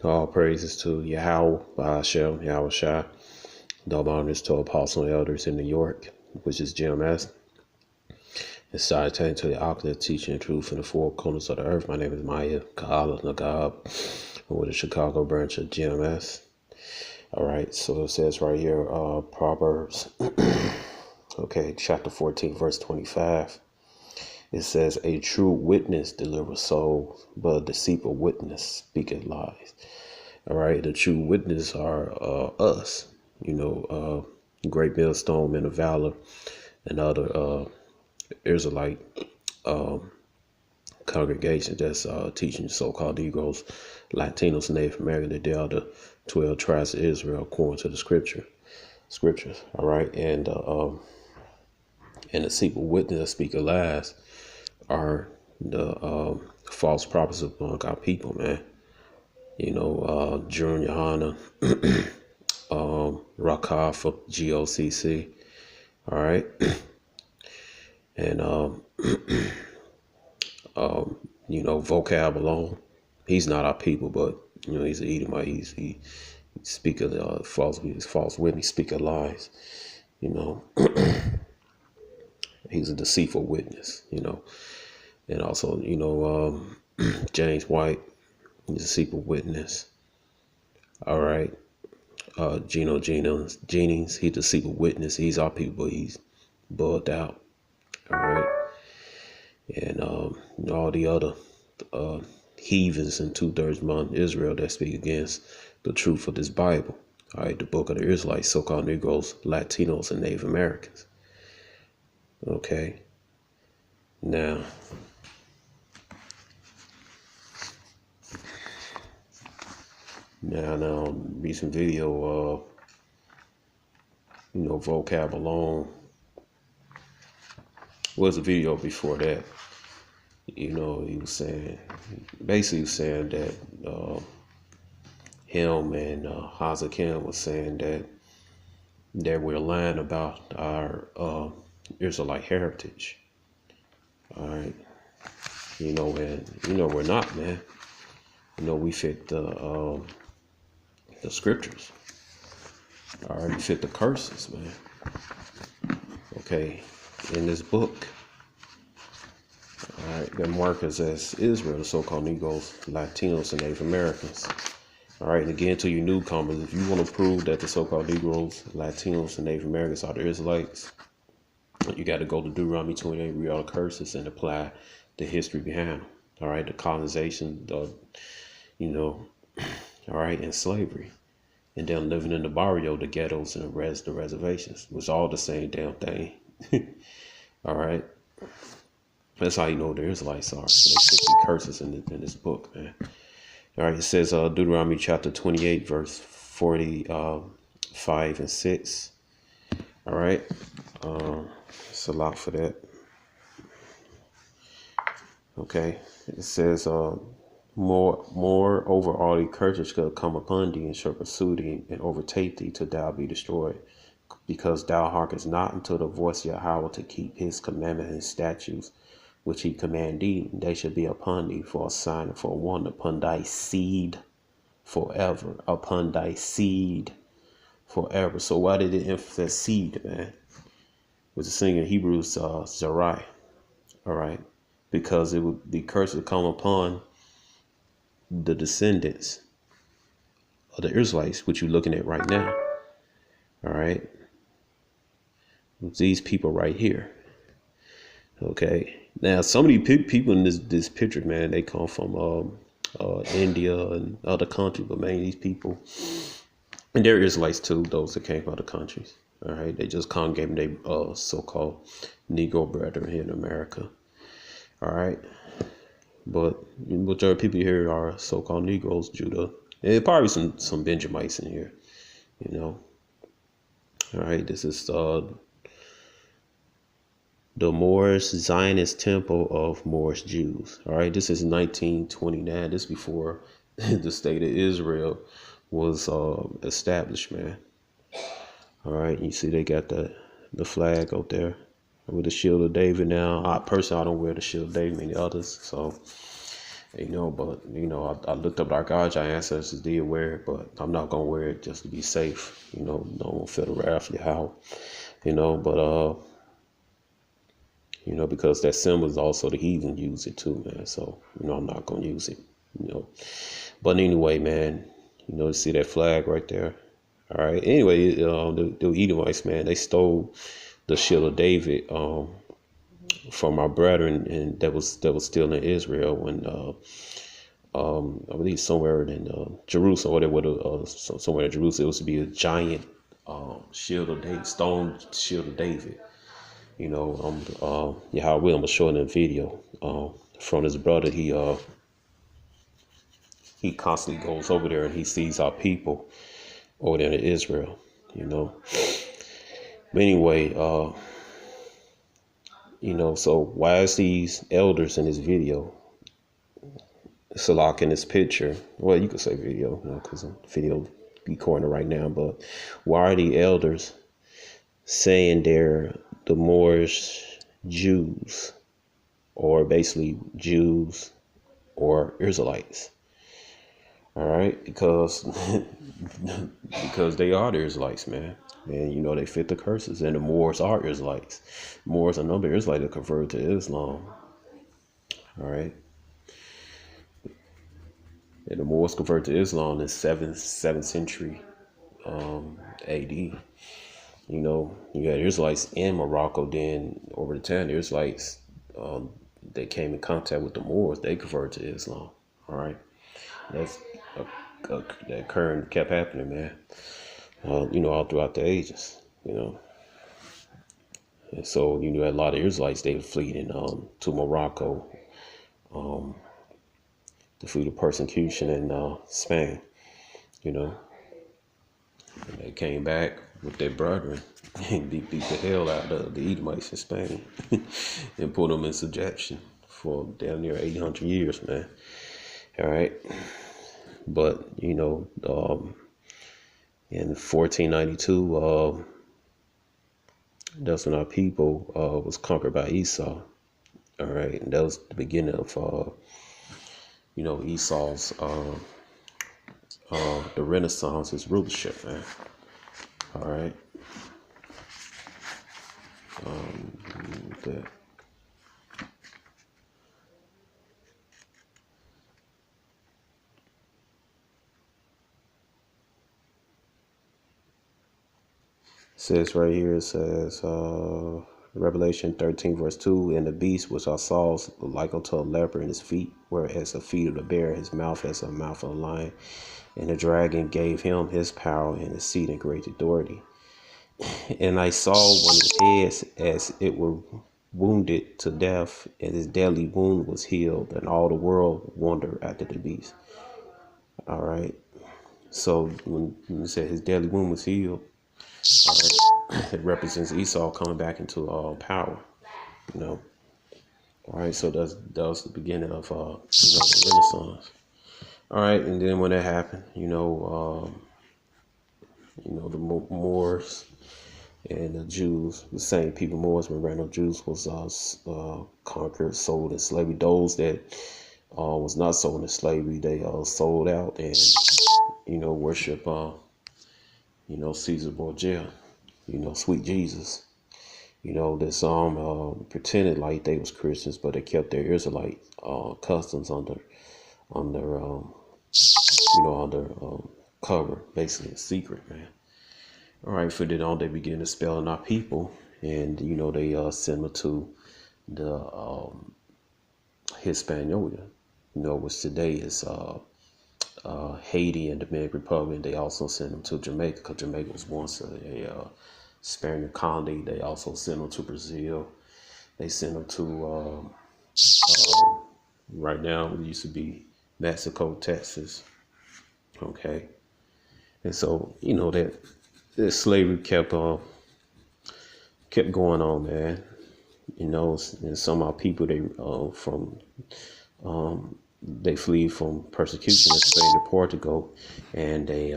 All praises to Yahweh, Bahashem, Yahweh Shai. Double honors to Apostle and Elders in New York, which is GMS. It's salutating to the octave teaching and truth in the four corners of the earth. My name is Maya Ka'ala Nagab. I'm with the Chicago branch of GMS. All right, so it says right here, Proverbs, okay, chapter 14, verse 25. It says, a true witness delivers souls, but a deceitful witness speaketh lies. All right, the true witness are us, Great Millstone, Men of Valor, and other Israelite congregations that's teaching so-called Negroes, Latinos, Native Americans, they are the 12 tribes of Israel according to the scriptures. All right, and the deceitful witness that speak of lies are the false prophets among our people, man. June Johanna, Rakaf, GOCC. All right. And, Vocab Malone. He's not our people, but, he's an Edomite. He speak of false witness, speak of lies, He's a deceitful witness, And also, James White, he's a deceitful witness. All right. Geno Jennings, he's a deceitful witness. He's our people, but he's bugged out. All right. And all the other heathens in 2/3 modern Israel that speak against the truth of this Bible. All right. The book of the Israelites, so-called Negroes, Latinos, and Native Americans. Okay. Now, recent video, Vocab Malone. Was a video before that. He was saying, that him and Hazakim was saying that we're lying about our Israelite heritage. All right. And we're not, man. We fit the scriptures. All right, we fit the curses, man. Okay, in this book. All right, that mark us as Israel, the so-called Negroes, Latinos, and Native Americans. All right, and again, to you newcomers, if you want to prove that the so-called Negroes, Latinos, and Native Americans are the Israelites, you got to go to Deuteronomy 28, read all the curses, and apply the history behind them. All right, the colonization, all right, and slavery, and then living in the barrio, the ghettos, and the reservations. It was all the same damn thing. All right, that's how you know the Israelites are. They stick curses in this book, man. All right, it says Deuteronomy chapter 28, verse 45 and 6. All right, it's a lot for that. Okay, it says, moreover, all the curses shall come upon thee, and shall pursue thee, and overtake thee, till thou be destroyed, because thou hearkenest not unto the voice of Yahweh to keep his commandments and statutes, which he command thee. They shall be upon thee for a sign and for a wonder, upon thy seed forever, upon thy seed forever. So why did it emphasize seed, man? Was the singing Hebrews Zerai. All right, because the curse would come upon the descendants of the Israelites, which you're looking at right now. All right, these people right here. Okay, now some of these people in this picture, man, they come from India and other countries, but man, these people, and they're Israelites too, those that came from other countries. All right, they just congregated their so-called Negro brethren here in America. All right, but majority of people here are so-called Negroes, Judah, and probably some Benjamites in here, All right, this is the Moorish Zionist Temple of Moorish Jews. All right, this is 1929. This is before the state of Israel was established, man. All right, you see they got the flag out there with the shield of David now. I personally, I don't wear the shield of David, many others. So But I looked up our gods, our ancestors did wear it, but I'm not gonna wear it just to be safe. Don't feel the wrath of Yahweh. But because that symbol is also the heathen use it too, man. So I'm not gonna use it. But anyway, man, you see that flag right there. All right. Anyway, the Edomites, man, they stole the shield of David from our brethren, and that was still in Israel when I believe somewhere in Jerusalem, whatever, somewhere in Jerusalem, it was to be a giant shield of David, stone shield of David. How I'm gonna show in the video from his brother. He constantly goes over there and he sees our people over there in Israel. But anyway, so why is these elders in this video? Salak in this picture. Well, you could say video, because the video be corner right now. But why are the elders saying they're the Moorish Jews, or basically Jews or Israelites? All right, because they are the Israelites, man. And they fit the curses, and the Moors are Israelites. Moors are another Israelite that converted to Islam. All right. And the Moors converted to Islam in 7th century AD. You had Israelites in Morocco. Then over the time, the Israelites, they came in contact with the Moors. They converted to Islam. All right. That current kept happening, man. All throughout the ages. And so had a lot of Israelites. They were fleeing to Morocco, to flee the persecution in Spain. And they came back with their brethren and beat the hell out of the Edomites in Spain and put them in subjection for damn near 800 years, man. All right. But, in 1492, that's when our people was conquered by Esau. All right. And that was the beginning of, Esau's, the Renaissance, his rulership, man. All right. That. Says right here, it says, Revelation 13, verse 2, and the beast which I saw was like unto a leopard in his feet, whereas the feet of the bear, his mouth as a mouth of a lion. And the dragon gave him his power and his seat and great authority. And I saw one of his heads as it were wounded to death, and his deadly wound was healed, and all the world wondered after the beast. All right. So when you said his deadly wound was healed, all right, it represents Esau coming back into power. All right. So that was the beginning of the Renaissance. All right, and then when that happened, the Moors and the Jews, the same people, Moors and random Jews, was conquered, sold in slavery. Those that was not sold in slavery, they sold out and worship Caesar Borgia, sweet Jesus. That some pretended like they was Christians, but they kept their Israelite customs under cover, basically a secret, man. All right, for then on, they begin to spell on our people, and they send them to the Hispaniola, which today is Haiti and Dominican Republic. They also send them to Jamaica, because Jamaica was once a Spaniard colony. They also send them to Brazil. They send them to right now it used to be Mexico, Texas. Okay. And so, that slavery kept going on, man. And some of our people, they flee from persecution in Spain to Portugal, and they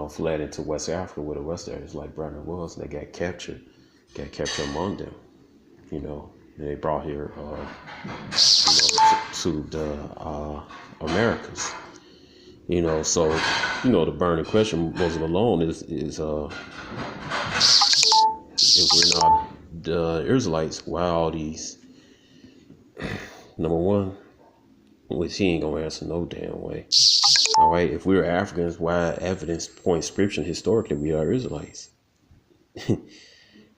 fled into West Africa, where the West Areas like Brandon was, and they got captured among them, and they brought here to the Americas. So the burning question, Moses Malone, is if we're not the Israelites, why all these? Number one, which he ain't gonna answer no damn way. All right, if we're Africans, why evidence points scripture historically we are Israelites?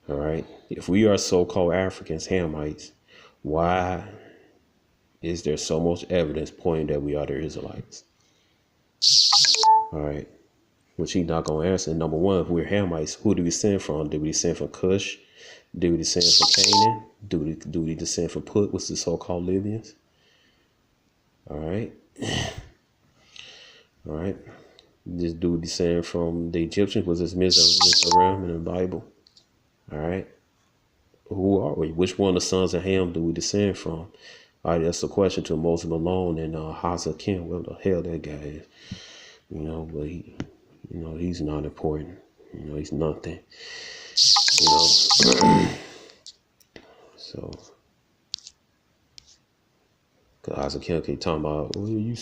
All right, if we are so-called Africans, Hamites, why is there so much evidence pointing that we are the Israelites? All right, which he's not gonna answer. Number one, if we're Hamites, who do we descend from? Do we descend from Cush? Do we descend from Canaan? Do we descend from Put, what's the so-called Libyans? All right. All right. This dude descend from the Egyptians, was this Mizraim in the Bible? All right. Who are we? Which one of the sons of Ham do we descend from? All right, that's the question to Moses Malone and Hazakim, whatever the hell that guy is. But he, he's not important. He's nothing. So, because Hazakim keep talking about, you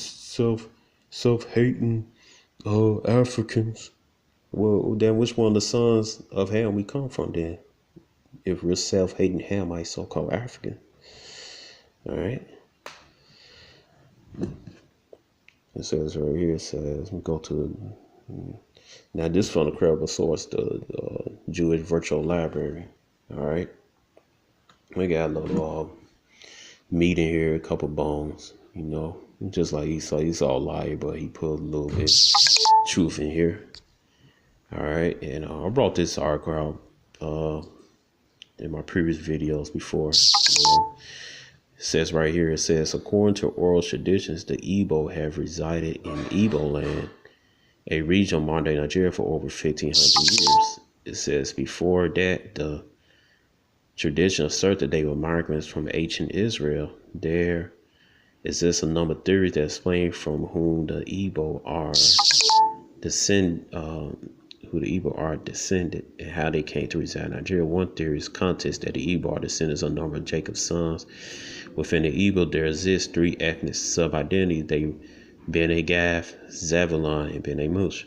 self-hating Africans. Well, then which one of the sons of Ham we come from then? If we're self-hating Hamite, so-called African. All right. It says right here, we go to, now this from the credible source, the Jewish Virtual Library. All right. We got a little meat in here, a couple bones, just like Esau liar, but he put a little bit truth in here. All right. And I brought this article out in my previous videos before. It says right here, according to oral traditions, the Igbo have resided in Igbo land, a region of modern Nigeria, for over 1,500 years. It says before that, the tradition asserts that they were migrants from ancient Israel. There exists a number of theories that explain from whom the Igbo are descended and how they came to reside in Nigeria. One theory is contest that the Igbo are descendants of a number of Jacob's sons. Within the Igbo, there exist three ethnic sub-identities. They Bene Gad, Zebulon, and Bene Mush.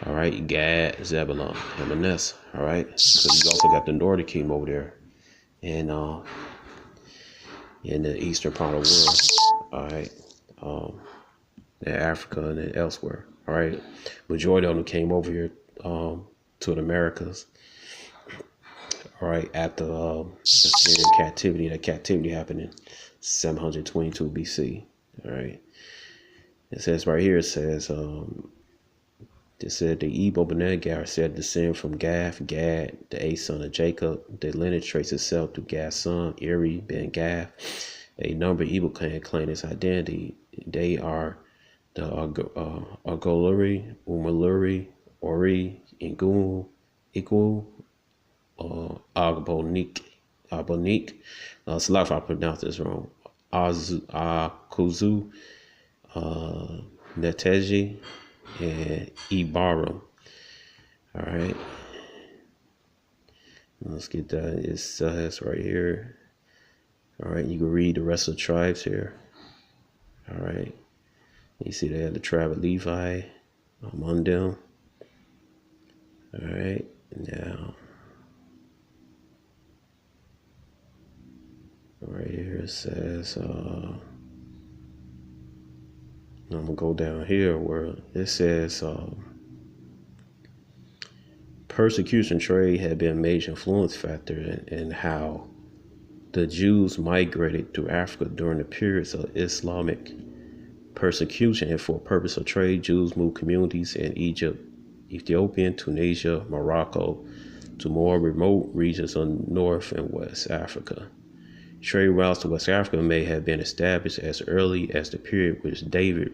All right, Gad, Zebulon, and Manasseh. All right, so you also got the Northern Kingdom over there, and in the eastern part of the world. All right, in Africa and then elsewhere. All right, majority of them came over here to the Americas. All right, after Assyrian captivity, that captivity happened in 722 BC. All right, it says right here, it says the Igbo Bene Gad said descend from Gad, the eighth son of Jacob. The lineage traces itself to Gad's son, Eri ben Gad. A number of Igbo claim its identity. They are the Agoluri, Umaluri, Ori, Ingu, Igu, Agbonik. It's a lot if I pronounce this wrong. Akuzu, Neteji, and Ibarum. All right. Let's get that. It says right here. All right. You can read the rest of the tribes here. All right. You see they have the tribe of Levi among them. All right. Now, right here it says, I'm going to go down here where it says, persecution trade had been a major influence factor in how the Jews migrated through Africa during the periods of Islamic persecution. And for purpose of trade, Jews moved communities in Egypt, Ethiopia, Tunisia, Morocco, to more remote regions of North and West Africa. Trade routes to West Africa may have been established as early as the period which David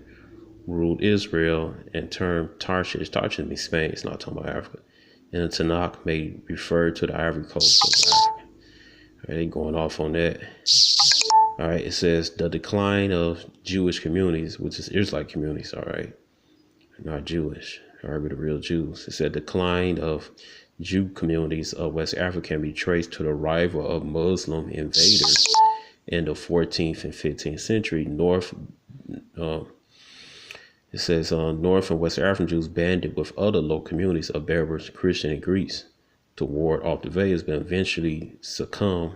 ruled Israel and termed Tarshish. Tarshish means Spain, it's not talking about Africa. And the Tanakh may refer to the Ivory Coast of Africa. All right, they going off on that. All right, it says the decline of Jewish communities, which is Israelite communities, all right, not Jewish, all right, but the real Jews. It said decline of Jew communities of West Africa can be traced to the arrival of Muslim invaders in the 14th and 15th century. It says North and West African Jews banded with other local communities of Berbers, Christian, and Greeks to ward off the invaders, but eventually succumb.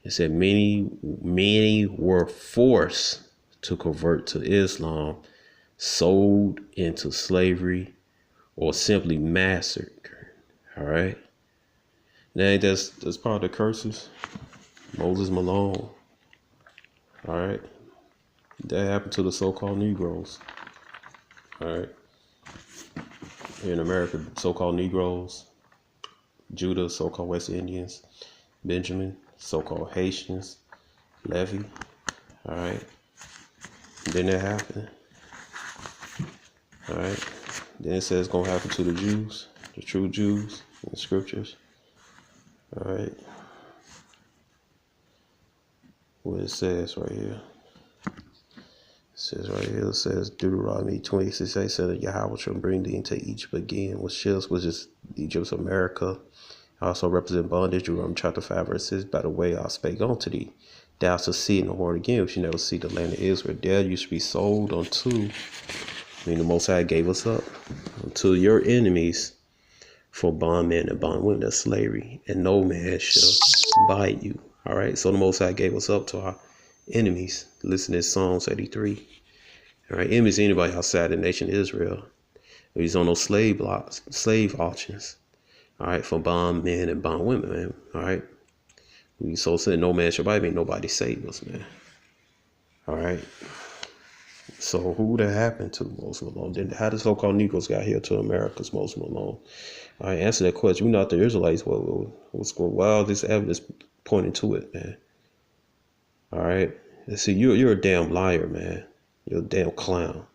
It said many were forced to convert to Islam, sold into slavery, or simply massacred. All right. Now that's part of the curses. Moses Malone. All right. That happened to the so-called Negroes. All right. Here in America, so-called Negroes, Judah, so-called West Indians, Benjamin, so-called Haitians, Levy. All right. Then that happened. All right. Then it says it's going to happen to the Jews, the true Jews in the scriptures. All right. What it says right here. It says Deuteronomy 26:8 said Yahweh shall bring thee into Egypt again with ships, which is Egypt's America. Also represent bondage. Deuteronomy chapter 5 verse 6. By the way, I spake unto thee, thou shalt see in the word again, which you never see the land of Israel. There you should be sold unto. The Most High gave us up unto your enemies for bondmen and bondwomen. That's slavery, and no man shall buy you. All right. So the Most High gave us up to our enemies. Listen to Psalms 83. All right. Enemies anybody outside the nation of Israel. He's on those slave auctions. All right. For bondmen and bondwomen, man. All right. We so said no man shall buy me. Nobody save us, man. All right. So who that happened to Moses Malone? Then how the so-called Negroes got here to America's Moses Malone? All right, answer that question. We're not the Israelites. What's going? Wow, this evidence pointing to it, man. All right. And see, you're a damn liar, man. You're a damn clown.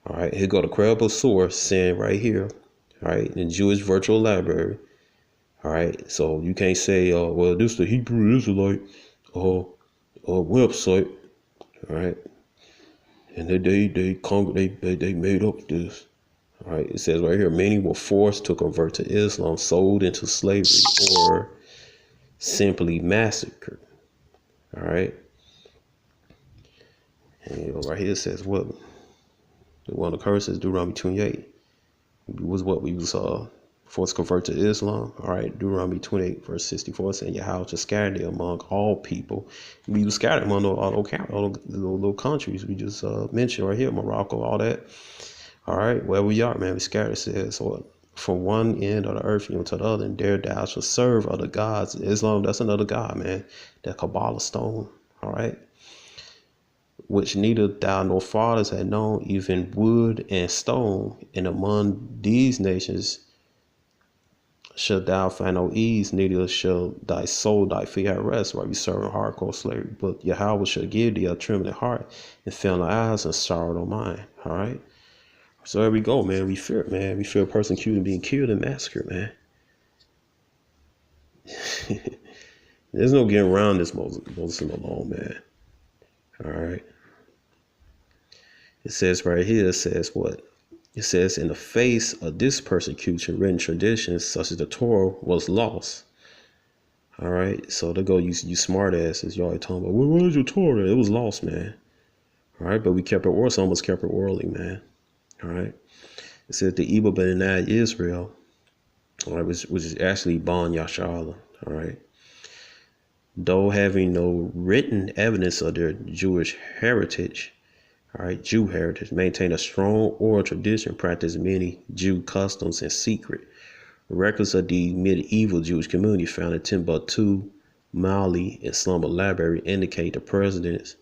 All right. Here go the credible source saying right here. All right, in Jewish Virtual Library. All right. So you can't say, well, this is the Hebrew Israelite website. All right. And they made up this. All right, it says right here, many were forced to convert to Islam, sold into slavery, or simply massacred. All right. And right here it says what? One of the curses, Deuteronomy 28, was what we was forced to convert to Islam. All right, Deuteronomy 28 verse 64 saying Yahweh to scatter thee among all people. We was scattered among all those little countries we just mentioned right here, Morocco, all that. All right, where we are, man, we scattered. Says so from one end of the earth to the other, and there thou shalt serve other gods. Islam, that's another god, man. That Kabbalah stone. All right. Which neither thou nor fathers had known, even wood and stone. And among these nations shall thou find no ease, neither shall thy soul, thy feet have rest, while you serve hardcore slavery. But Yahweh shall give thee a trembling heart, and failing eyes, and sorrow no mind. All right. So there we go, man. We fear, man. We fear persecuted, being killed and massacred, man. There's no getting around this Moses Malone, man. All right. It says right here, it says what? It says, in the face of this persecution, written traditions such as the Torah was lost. All right. So they go, you smart asses. Y'all talking about, what is your Torah? It was lost, man. All right. But we kept it orderly. Some of us kept it orderly, man. All right. It says the evil but denied Israel. All right. Which is actually Bon Yashala. All right. Though having no written evidence of their Jewish heritage, all right, Jew heritage, maintain a strong oral tradition, practice many Jew customs in secret. Records of the medieval Jewish community found in Timbuktu, Mali, and Slumber Library indicate the presence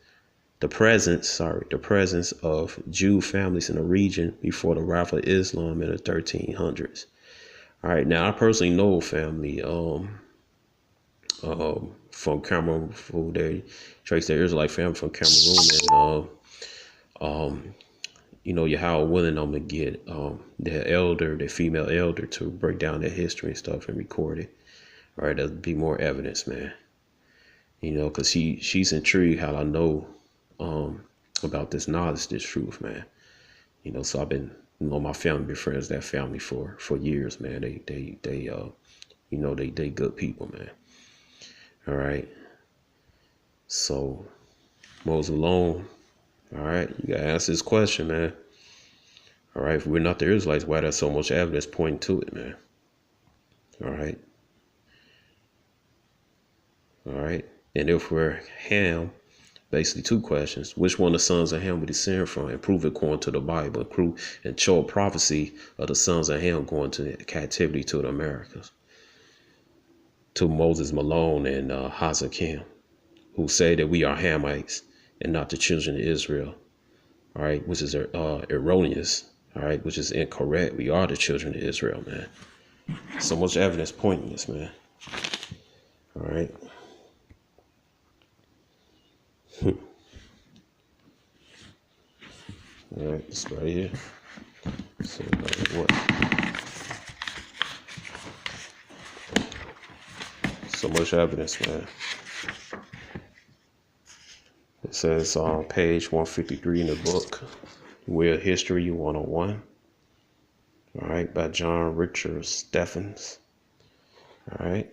of Jew families in the region before the arrival of Islam in the 1300s. All right, now I personally know a family from Cameroon, who they trace their Israelite family from Cameroon, and Yahweh willing, I'm gonna get the female elder, to break down their history and stuff and record it. All right, there'll be more evidence, man. Because she's intrigued how I know about this knowledge, this truth, man. So I've been My family been friends that family for years, man. They they good people, man. All right. So Moses Malone, all right, you gotta answer this question, man. All right, if we're not the Israelites, why there's so much evidence pointing to it, man? All right. All right. And if we're Ham, basically two questions. Which one of the sons of Ham we descend from? And prove it according to the Bible. And show a prophecy of the sons of Ham going to captivity to the Americas. To Moses Malone and Hazakim, who say that we are Hamites and not the children of Israel. All right, which is erroneous. All right, which is incorrect. We are the children of Israel, man. So much evidence pointing this, man. All right. All right, it's right here. So what? So much evidence, man. It says on page 153 in the book, World History 101. All right, by John Richard Steffens. All right.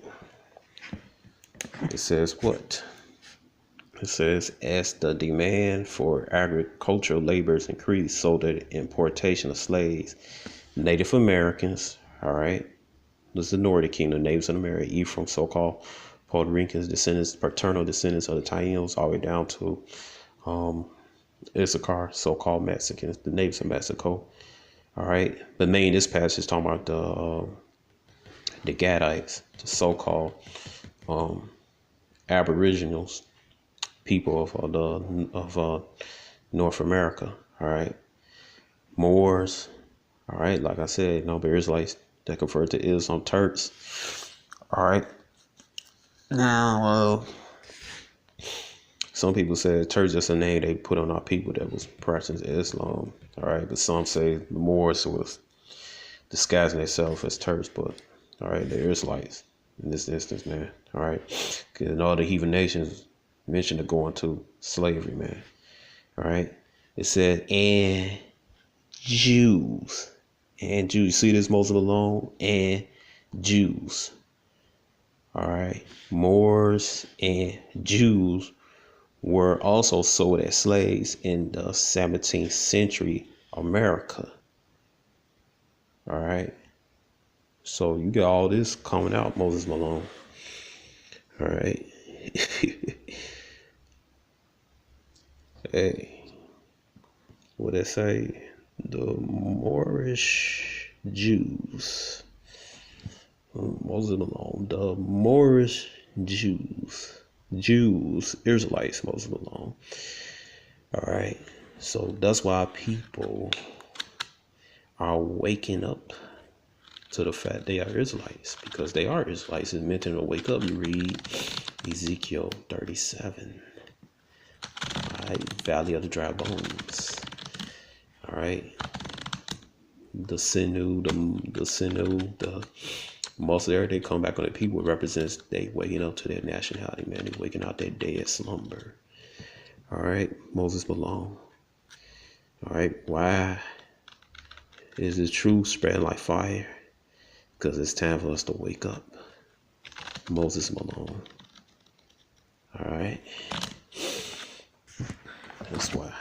It says what? It says, as the demand for agricultural labors increased, so the importation of slaves, Native Americans, all right, this is the Nordic Kingdom, natives in America, Ephraim, so-called Puerto Ricans, descendants, paternal descendants of the Taínos, all the way down to Issachar, so-called Mexicans, the natives of Mexico. All right, the main this passage is talking about the Gadites, the so-called Aboriginals, people of North America. All right, Moors. All right, like I said, no Israelites that convert to Islam, Turks. All right. Now, some people say Turks just a name they put on our people that was practicing Islam. All right, but some say the Moors was disguising themselves as Turks, but all right, they're Israelites in this instance, man. All right, because all the heathen nations mentioned to going to slavery, man. All right, it said and Jews. And Jews, see this Moses Malone? And Jews. All right. Moors and Jews were also sold as slaves in the 17th century America. All right. So you get all this coming out, Moses Malone. All right. Hey, what they say? The Moorish Jews. Moses Malone. The Moorish Jews. Israelites, Moses Malone. All right. So that's why people are waking up to the fact they are Israelites, because they are Israelites. It's meant to wake up. You read Ezekiel 37. All right. Valley of the dry bones. All right, the sinew, the most of they come back on the people represents they waking up to their nationality, man. They waking out their dead slumber. All right, Moses Malone. All right, why is the truth spreading like fire? Because it's time for us to wake up, Moses Malone. All right, that's why.